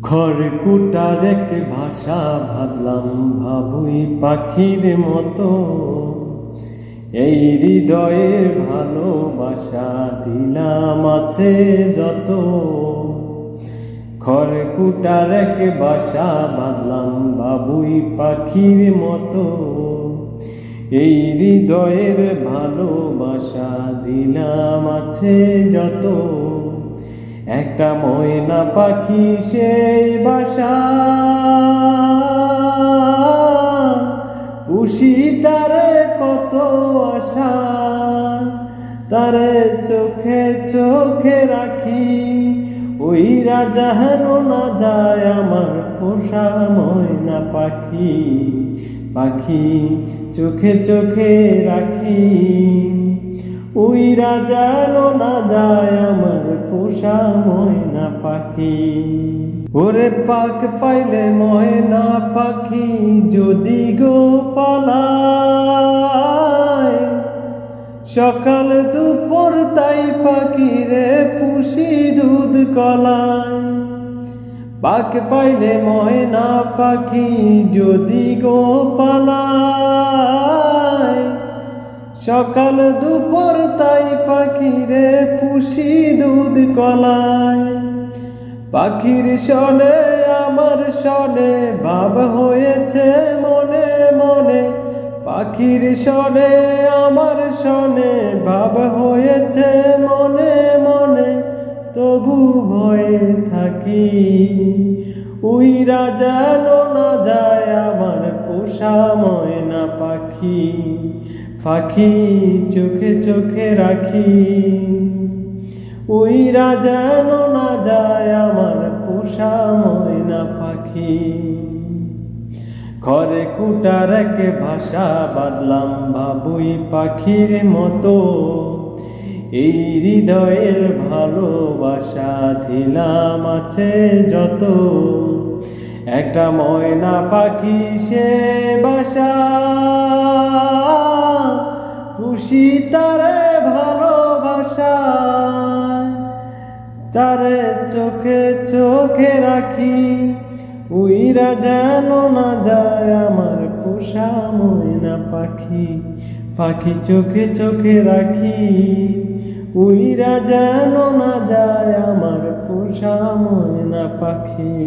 খড়কুটার এক ভাষা ভাবলাম ভাবুই পাখির মতো, এই হৃদয়ের ভালোবাসা দিলাম আছে যত। খড়কুটার এক ভাষা ভাবলাম ভাবুই পাখির মতো, এই হৃদয়ের ভালোবাসা দিলাম আছে যত। একটা ময়না পাখি সেই বাসা পুষি তারে কত আশা, তারে চোখে চোখে রাখি ওই রাজা হেন না যায় আমার পোষা ময়না পাখি। পাখি চোখে চোখে রাখি ওই রাজা না যায় আমার পোষা ময়না পাখি। ওরে পাক পাইলে ময়না পাখি যদি গো পালায়, সকাল দুপুর তাই পাখি রে পুষি দুধ কলায়। পাক পাইলে ময়না পাখি যদি গো পালায়, সকাল দুপুর তাই পাখি রে পুষি দুধ কলায়। পাখির শনে আমার শনে ভাব হয়েছে মনে মনে, পাখির শনে আমার শনে ভাব হয়েছে মনে মনে। তবু ভয়ে থাকি ওই রাজা না যায় আমার পোষা ময়না পাখি। পাখি চোখে চোখে রাখি ওই রাজা না যায় আমার পোষা ময়না পাখি। খড়কুটার এক ভাষা বাদলাম ভাবুই পাখির মতো, এই হৃদয়ের ভালোবাসা দিলাম আছে যত। একটা ময়না পাখি সে বাসা পুষি তারে ভালোবাসা, তারে চোখে চোখে রাখি ওই রাজা না যায় আমার পোষা ময়না পাখি। পাখি চোখে চোখে রাখি ওই রাজা না যায় আমার পোষা ময়না পাখি।